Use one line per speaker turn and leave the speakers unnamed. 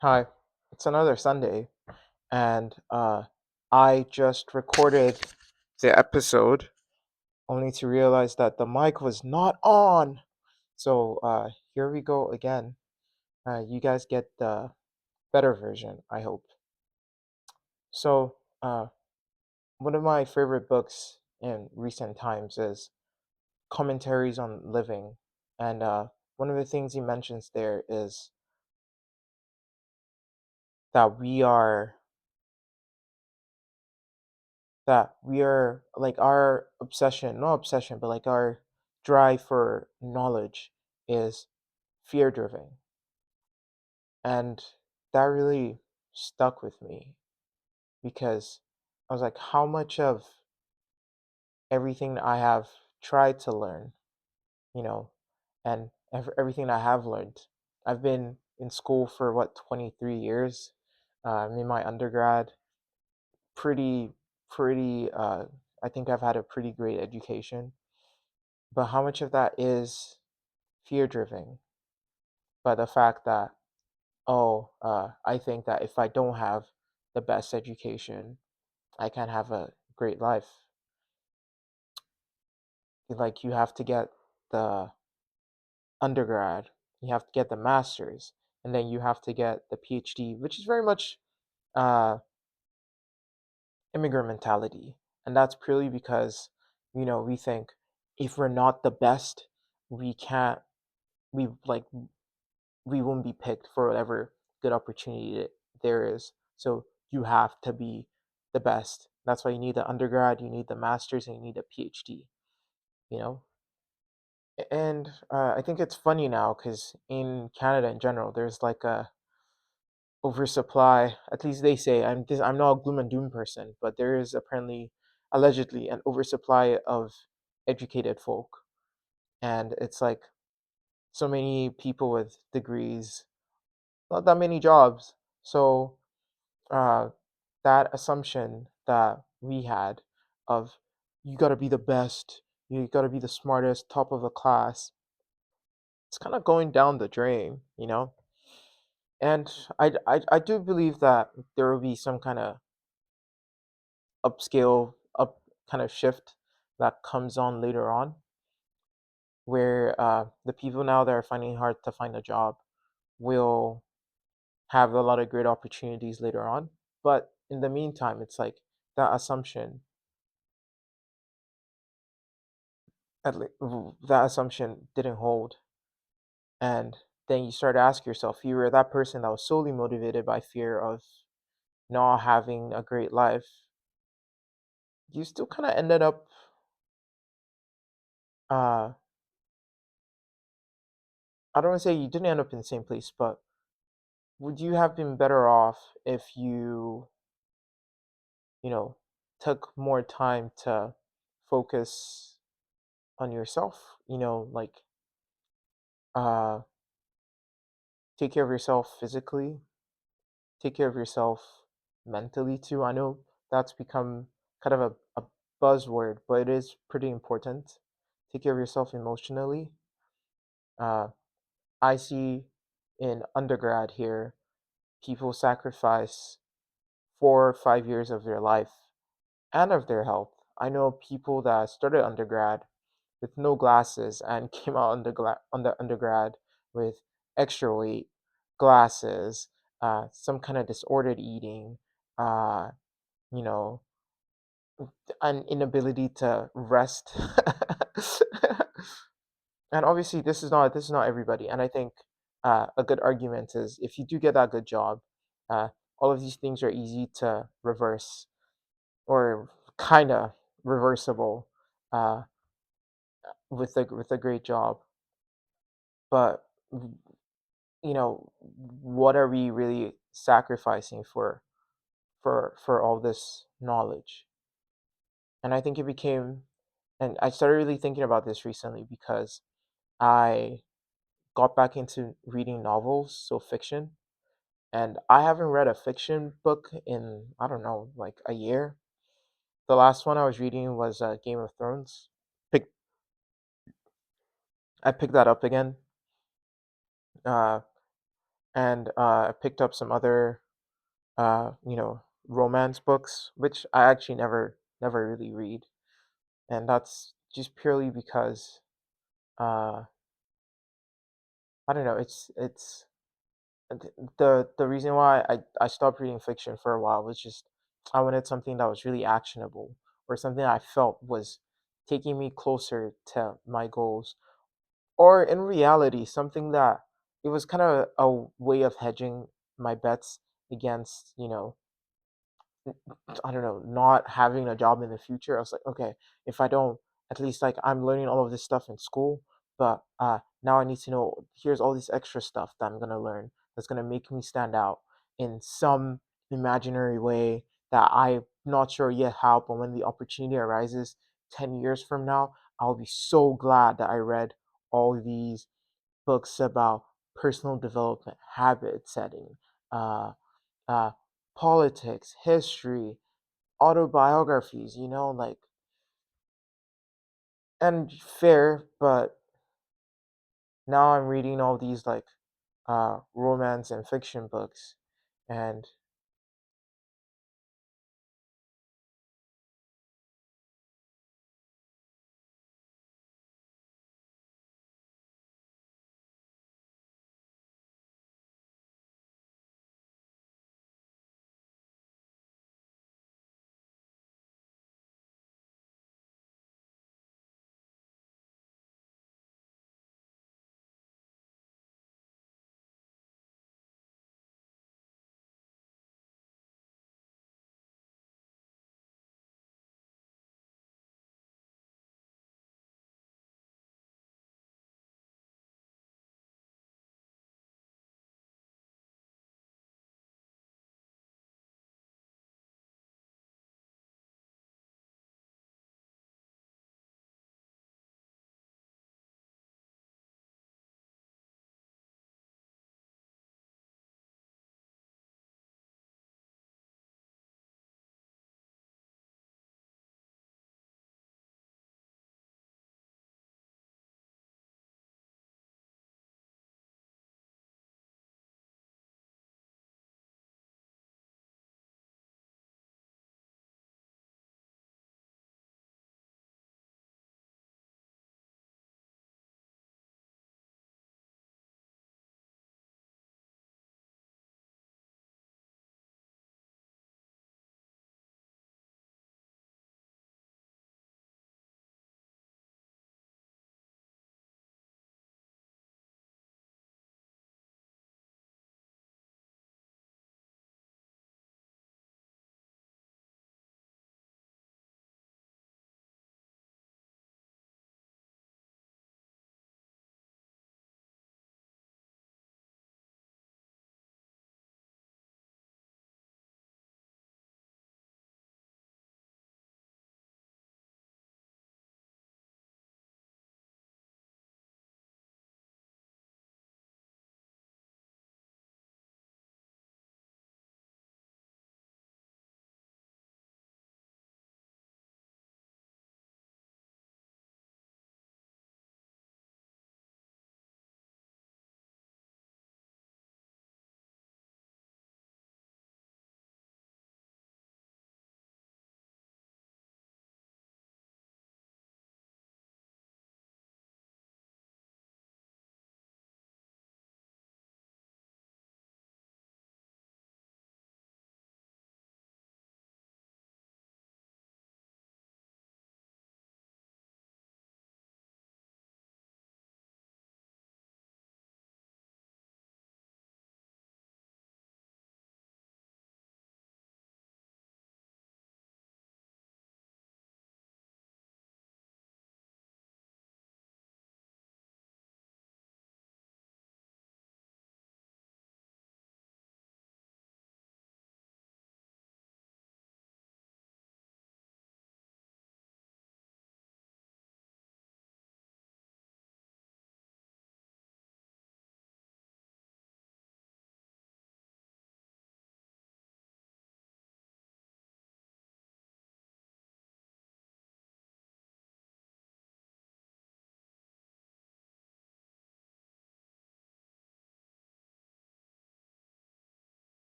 Hi, it's another Sunday, and I just recorded the episode only to realize that the mic was not on. So here we go again. You guys get the better version, I hope. So, one of my favorite books in recent times is Commentaries on Living, and one of the things he mentions there is that we are like our obsession, not obsession, but like our drive for knowledge is fear driven. And that really stuck with me because I was like, how much of everything that I have tried to learn, you know, and everything I have learned, I've been in school for what, 23 years. I'm in my undergrad, pretty, I think I've had a pretty great education. But how much of that is fear driven by the fact that, oh, I think that if I don't have the best education, I can't have a great life. Like, you have to get the undergrad, you have to get the master's, and then you have to get the PhD, which is very much uh, immigrant mentality. And that's purely because, we think if we're not the best, we can't, we like we won't be picked for whatever good opportunity there is. So you have to be the best. That's why you need the undergrad, you need the master's, and you need a PhD. You know, and I think it's funny now because in Canada in general, there's like a oversupply. At least they say I'm not a gloom and doom person, but there is apparently, allegedly, an oversupply of educated folk, and it's like so many people with degrees, not that many jobs. So uh, that assumption that we had of you got to be the best, you got to be the smartest, top of the class, it's kind of going down the drain. And I do believe that there will be some kind of upscale, up kind of shift that comes on later on, where the people now that are finding it hard to find a job will have a lot of great opportunities later on. But in the meantime, it's like that assumption that assumption didn't hold, and then you start to ask yourself, you were that person that was solely motivated by fear of not having a great life, you still kind of ended up, uh I don't want to say you didn't end up in the same place, but would you have been better off if you know took more time to focus on yourself, like uh take care of yourself physically, take care of yourself mentally too. I know that's become kind of a buzzword, but it is pretty important. Take care of yourself emotionally. Uh, I see in undergrad here, people sacrifice 4 or 5 years of their life and of their health. I know people that started undergrad with no glasses and came out on the undergrad with extra weight, glasses, some kind of disordered eating, uh, you know, an inability to rest. And obviously, this is not everybody. And I think a good argument is if you do get that good job, uh, all of these things are easy to reverse or kind of reversible uh, with a great job. But what are we really sacrificing for all this knowledge? And I think it became, and I started really thinking about this recently because I got back into reading novels, so fiction, and I haven't read a fiction book in, I don't know, like a year. The last one I was reading was Game of Thrones. Pick, I picked that up again. Uh, and I picked up some other romance books, which I actually never really read, and that's just purely because uh, I don't know. It's the reason why I stopped reading fiction for a while was just I wanted something that was really actionable or something I felt was taking me closer to my goals, or in reality something that it was kind of a way of hedging my bets against I don't know, not having a job in the future. I was like, okay, if I don't, at least like I'm learning all of this stuff in school, but now I need to know here's all this extra stuff that I'm gonna learn that's gonna make me stand out in some imaginary way that I'm not sure yet how, but when the opportunity arises 10 years from now, I'll be so glad that I read all these books about personal development, habit setting, uh, uh, politics, history, autobiographies, like, and fair, but now I'm reading all these like romance and fiction books, and